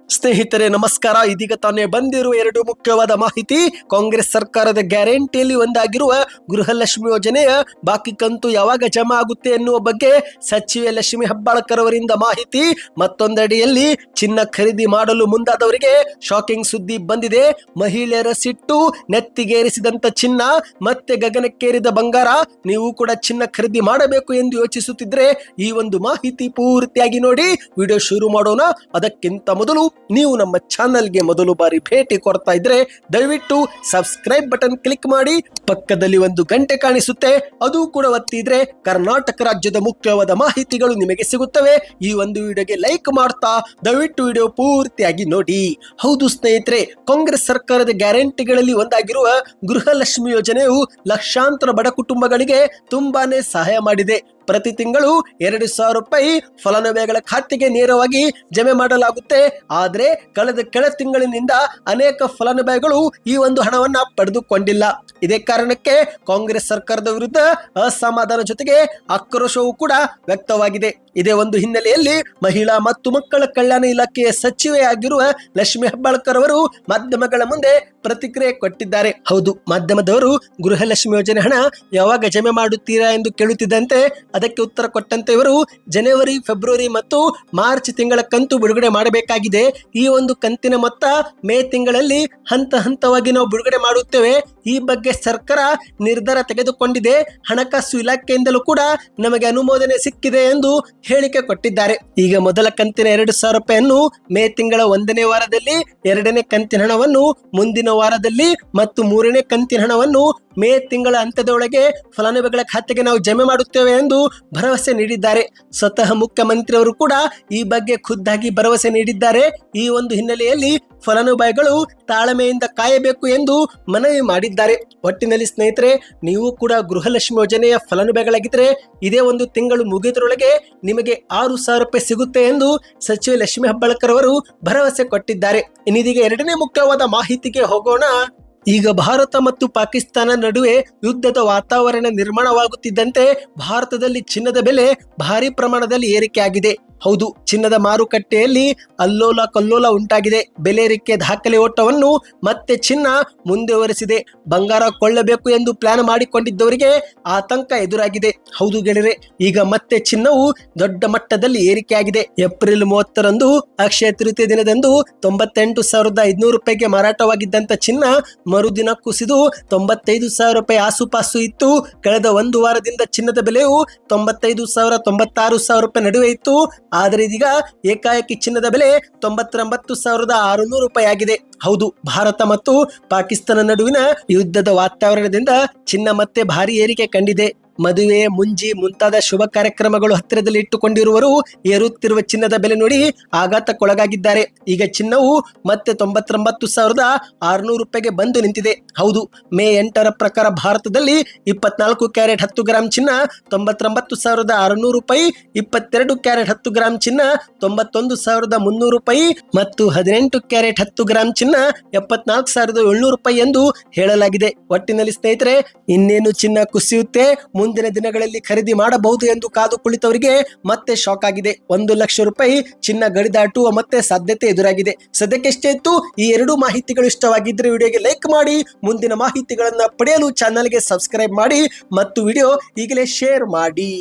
ಸ್ನೇಹಿತರೆ ನಮಸ್ಕಾರ. ಇದೀಗ ತಾನೇ ಬಂದಿರುವ ಎರಡು ಮುಖ್ಯವಾದ ಮಾಹಿತಿ. ಕಾಂಗ್ರೆಸ್ ಸರ್ಕಾರದ ಗ್ಯಾರಂಟಿಯಲ್ಲಿ ಒಂದಾಗಿರುವ ಗೃಹಲಕ್ಷ್ಮಿ ಯೋಜನೆಯ ಬಾಕಿ ಕಂತು ಯಾವಾಗ ಜಮಾ ಆಗುತ್ತೆ ಎನ್ನುವ ಬಗ್ಗೆ ಸಚಿವೆ ಲಕ್ಷ್ಮಿ ಹೆಬ್ಬಾಳ್ಕರ್ ಅವರಿಂದ ಮಾಹಿತಿ. ಮತ್ತೊಂದೆಡೆಯಲ್ಲಿ ಚಿನ್ನ ಖರೀದಿ ಮಾಡಲು ಮುಂದಾದವರಿಗೆ ಶಾಕಿಂಗ್ ಸುದ್ದಿ ಬಂದಿದೆ. ಮಹಿಳೆಯರ ಸಿಟ್ಟು, ನೆತ್ತಿಗೇರಿಸಿದಂತ ಚಿನ್ನ ಮತ್ತೆ ಗಗನಕ್ಕೇರಿದ ಬಂಗಾರ. ನೀವು ಕೂಡ ಚಿನ್ನ ಖರೀದಿ ಮಾಡಬೇಕು ಎಂದು ಯೋಚಿಸುತ್ತಿದ್ರೆ ಈ ಒಂದು ಮಾಹಿತಿ ಪೂರ್ತಿಯಾಗಿ ನೋಡಿ. ವಿಡಿಯೋ ಶುರು ಮಾಡೋಣ. ಅದಕ್ಕಿಂತ ಮೊದಲು ನೀವು ನಮ್ಮ ಚಾನೆಲ್ಗೆ ಮೊದಲು ಬಾರಿ ಭೇಟಿ ಕೊಡ್ತಾ ಇದ್ರೆ ದಯವಿಟ್ಟು ಸಬ್ಸ್ಕ್ರೈಬ್ ಬಟನ್ ಕ್ಲಿಕ್ ಮಾಡಿ. ಪಕ್ಕದಲ್ಲಿ ಒಂದು ಗಂಟೆ ಕಾಣಿಸುತ್ತೆ, ಅದು ಕೂಡ ಒತ್ತಿದ್ರೆ ಕರ್ನಾಟಕ ರಾಜ್ಯದ ಮುಖ್ಯವಾದ ಮಾಹಿತಿಗಳು ನಿಮಗೆ ಸಿಗುತ್ತವೆ. ಈ ಒಂದು ವಿಡಿಯೋಗೆ ಲೈಕ್ ಮಾಡ್ತಾ ದಯವಿಟ್ಟು ವಿಡಿಯೋ ಪೂರ್ತಿಯಾಗಿ ನೋಡಿ. ಹೌದು ಸ್ನೇಹಿತರೆ, ಕಾಂಗ್ರೆಸ್ ಸರ್ಕಾರದ ಗ್ಯಾರಂಟಿಗಳಲ್ಲಿ ಒಂದಾಗಿರುವ ಗೃಹಲಕ್ಷ್ಮಿ ಯೋಜನೆಯು ಲಕ್ಷಾಂತರ ಬಡ ಕುಟುಂಬಗಳಿಗೆ ತುಂಬಾನೇ ಸಹಾಯ ಮಾಡಿದೆ. ಪ್ರತಿ ತಿಂಗಳು 2,000 ರೂಪಾಯಿ ಫಲಾನುಭವಿಗಳ ಖಾತೆಗೆ ನೇರವಾಗಿ ಜಮೆ ಮಾಡಲಾಗುತ್ತೆ. ಆದರೆ ಕಳೆದ ಕೆಲ ತಿಂಗಳಿನಿಂದ ಅನೇಕ ಫಲಾನುಭವಿಗಳು ಈ ಒಂದು ಹಣವನ್ನ ಪಡೆದುಕೊಂಡಿಲ್ಲ. ಇದೇ ಕಾರಣಕ್ಕೆ ಕಾಂಗ್ರೆಸ್ ಸರ್ಕಾರದ ವಿರುದ್ಧ ಅಸಮಾಧಾನ ಜೊತೆಗೆ ಆಕ್ರೋಶವೂ ಕೂಡ ವ್ಯಕ್ತವಾಗಿದೆ. ಇದೇ ಒಂದು ಹಿನ್ನೆಲೆಯಲ್ಲಿ ಮಹಿಳಾ ಮತ್ತು ಮಕ್ಕಳ ಕಲ್ಯಾಣ ಇಲಾಖೆಯ ಸಚಿವೆಯಾಗಿರುವ ಲಕ್ಷ್ಮಿ ಹೆಬ್ಬಾಳ್ಕರ್ ಅವರು ಮಾಧ್ಯಮಗಳ ಮುಂದೆ ಪ್ರತಿಕ್ರಿಯೆ ಕೊಟ್ಟಿದ್ದಾರೆ. ಹೌದು, ಮಾಧ್ಯಮದವರು ಗೃಹಲಕ್ಷ್ಮಿ ಯೋಜನೆ ಹಣ ಯಾವಾಗ ಜಮೆ ಮಾಡುತ್ತೀರಾ ಎಂದು ಕೇಳುತ್ತಿದ್ದಂತೆ ಅದಕ್ಕೆ ಉತ್ತರ ಕೊಟ್ಟಂತೆ ಇವರು ಜನವರಿ, ಫೆಬ್ರವರಿ ಮತ್ತು ಮಾರ್ಚ್ ತಿಂಗಳ ಕಂತು ಬಿಡುಗಡೆ ಮಾಡಬೇಕಾಗಿದೆ. ಈ ಒಂದು ಕಂತಿನ ಮೊತ್ತ ಮೇ ತಿಂಗಳಲ್ಲಿ ಹಂತ ಹಂತವಾಗಿ ನಾವು ಬಿಡುಗಡೆ ಮಾಡುತ್ತೇವೆ. ಈ ಬಗ್ಗೆ ಸರ್ಕಾರ ನಿರ್ಧಾರ ತೆಗೆದುಕೊಂಡಿದೆ. ಹಣಕಾಸು ಇಲಾಖೆಯಿಂದಲೂ ಕೂಡ ನಮಗೆ ಅನುಮೋದನೆ ಸಿಕ್ಕಿದೆ ಎಂದು ಹೇಳಿಕೆ ಕೊಟ್ಟಿದ್ದಾರೆ. ಈಗ ಮೊದಲ ಕಂತಿನ 2,000 ರೂಪಾಯಿಯನ್ನು ಮೇ ತಿಂಗಳ 1ನೇ ವಾರದಲ್ಲಿ, 2ನೇ ಕಂತಿನ ಹಣವನ್ನು ಮುಂದಿನ ವಾರದಲ್ಲಿ ಮತ್ತು 3ನೇ ಕಂತಿನ ಹಣವನ್ನು ಮೇ ತಿಂಗಳ ಅಂತ್ಯದೊಳಗೆ ಫಲಾನುಭವಿಗಳ ಖಾತೆಗೆ ನಾವು ಜಮೆ ಮಾಡುತ್ತೇವೆ ಎಂದು ಭರವಸೆ ನೀಡಿದ್ದಾರೆ. ಸ್ವತಃ ಮುಖ್ಯಮಂತ್ರಿಯವರು ಕೂಡ ಈ ಬಗ್ಗೆ ಖುದ್ದಾಗಿ ಭರವಸೆ ನೀಡಿದ್ದಾರೆ. ಈ ಒಂದು ಹಿನ್ನೆಲೆಯಲ್ಲಿ ಫಲಾನುಭವಿಗಳು ತಾಳ್ಮೆಯಿಂದ ಕಾಯಬೇಕು ಎಂದು ಮನವಿ ಮಾಡಿದ್ದಾರೆ. ಒಟ್ಟಿನಲ್ಲಿ ಸ್ನೇಹಿತರೆ, ನೀವು ಕೂಡ ಗೃಹಲಕ್ಷ್ಮಿ ಯೋಜನೆಯ ಫಲಾನುಭವಿಗಳಾಗಿದ್ದರೆ ಇದೇ ಒಂದು ತಿಂಗಳು ಮುಗಿದರೊಳಗೆ ನಿಮಗೆ 6,000 ರೂಪಾಯಿ ಸಿಗುತ್ತೆ ಎಂದು ಸಚಿವೆ ಲಕ್ಷ್ಮಿ ಹೆಬ್ಬಾಳ್ಕರ್ ಅವರು ಭರವಸೆ ಕೊಟ್ಟಿದ್ದಾರೆ. ಇನ್ನಿದೀಗ ಎರಡನೇ ಮುಖ್ಯವಾದ ಮಾಹಿತಿಗೆ ಹೋಗೋಣ. ಈಗ ಭಾರತ ಮತ್ತು ಪಾಕಿಸ್ತಾನ ನಡುವೆ ಯುದ್ಧದ ವಾತಾವರಣ ನಿರ್ಮಾಣವಾಗುತ್ತಿದ್ದಂತೆ ಭಾರತದಲ್ಲಿ ಚಿನ್ನದ ಬೆಲೆ ಭಾರಿ ಪ್ರಮಾಣದಲ್ಲಿ ಏರಿಕೆಯಾಗಿದೆ. ಹೌದು, ಚಿನ್ನದ ಮಾರುಕಟ್ಟೆಯಲ್ಲಿ ಅಲ್ಲೋಲ ಕಲ್ಲೋಲ ಉಂಟಾಗಿದೆ. ಬೆಲೆ ಏರಿಕೆ ದಾಖಲೆ ಓಟವನ್ನು ಮತ್ತೆ ಚಿನ್ನ ಮುಂದುವರೆಸಿದೆ. ಬಂಗಾರ ಕೊಳ್ಳಬೇಕು ಎಂದು ಪ್ಲಾನ್ ಮಾಡಿಕೊಂಡಿದ್ದವರಿಗೆ ಆತಂಕ ಎದುರಾಗಿದೆ. ಹೌದು ಗೆಳೆಯರೆ, ಈಗ ಮತ್ತೆ ಚಿನ್ನವು ದೊಡ್ಡ ಮಟ್ಟದಲ್ಲಿ ಏರಿಕೆಯಾಗಿದೆ. ಏಪ್ರಿಲ್ 30ರಂದು ಅಕ್ಷಯ ತೃತೀಯ ದಿನದಂದು 98,500 ರೂಪಾಯಿಗೆ ಮಾರಾಟವಾಗಿದ್ದಂತ ಚಿನ್ನ ಮರುದಿನ ಕುಸಿದು 95,000 ರೂಪಾಯಿ ಆಸುಪಾಸು ಇತ್ತು. ಕಳೆದ ಒಂದು ವಾರದಿಂದ ಚಿನ್ನದ ಬೆಲೆಯು 95,000 96,000 ರೂಪಾಯಿ ನಡುವೆ ಇತ್ತು. ಆದರೆ ಇದೀಗ ಏಕಾಏಕಿ ಚಿನ್ನದ ಬೆಲೆ 99,600 ರೂಪಾಯಿ ಆಗಿದೆ. ಹೌದು, ಭಾರತ ಮತ್ತು ಪಾಕಿಸ್ತಾನ ನಡುವಿನ ಯುದ್ಧದ ವಾತಾವರಣದಿಂದ ಚಿನ್ನ ಮತ್ತೆ ಭಾರಿ ಏರಿಕೆ ಕಂಡಿದೆ. ಮದುವೆ, ಮುಂಜಿ ಮುಂತಾದ ಶುಭ ಕಾರ್ಯಕ್ರಮಗಳು ಹತ್ತಿರದಲ್ಲಿ ಇಟ್ಟುಕೊಂಡಿರುವರು ಏರುತ್ತಿರುವ ಚಿನ್ನದ ಬೆಲೆ ನೋಡಿ ಆಘಾತಕ್ಕೊಳಗಾಗಿದ್ದಾರೆ. ಈಗ ಚಿನ್ನವು ಮತ್ತೆ 99,600 ರೂಪಾಯಿಗೆ ಬಂದು ನಿಂತಿದೆ. ಹೌದು, ಮೇ 8ರ ಪ್ರಕಾರ ಭಾರತದಲ್ಲಿ 24 ಕ್ಯಾರೆಟ್ 10 ಗ್ರಾಂ ಚಿನ್ನ 99,600 ರೂಪಾಯಿ, 22 ಕ್ಯಾರೆಟ್ 10 ಗ್ರಾಂ ಚಿನ್ನ 91,300 ರೂಪಾಯಿ ಮತ್ತು 18 ಕ್ಯಾರೆಟ್ 10 ಗ್ರಾಂ ಚಿನ್ನ 74,700 ರೂಪಾಯಿ ಎಂದು ಹೇಳಲಾಗಿದೆ. ಒಟ್ಟಿನಲ್ಲಿ ಸ್ನೇಹಿತರೆ, ಇನ್ನೇನು ಚಿನ್ನ ಕುಸಿಯುತ್ತೆ, ಮುಂದಿನ ದಿನಗಳಲ್ಲಿ ಖರೀದಿ ಮಾಡಬಹುದು ಎಂದು ಕಾದು ಕುಳಿತವರಿಗೆ ಮತ್ತೆ ಶಾಕ್ ಆಗಿದೆ. 1 ಲಕ್ಷ ರೂಪಾಯಿ ಚಿನ್ನ ಗಡಿದಾಟುವ ಮತ್ತೆ ಸಾಧ್ಯತೆ ಎದುರಾಗಿದೆ. ಸದ್ಯಕ್ಕೆ ಎಷ್ಟೇ ಇತ್ತು. ಈ ಎರಡು ಮಾಹಿತಿಗಳು ಇಷ್ಟವಾಗಿದ್ದರೆ ವಿಡಿಯೋಗೆ ಲೈಕ್ ಮಾಡಿ. ಮುಂದಿನ ಮಾಹಿತಿಗಳನ್ನ ಪಡೆಯಲು ಚಾನಲ್ಗೆ ಸಬ್ಸ್ಕ್ರೈಬ್ ಮಾಡಿ ಮತ್ತು ವಿಡಿಯೋ ಈಗಲೇ ಶೇರ್ ಮಾಡಿ.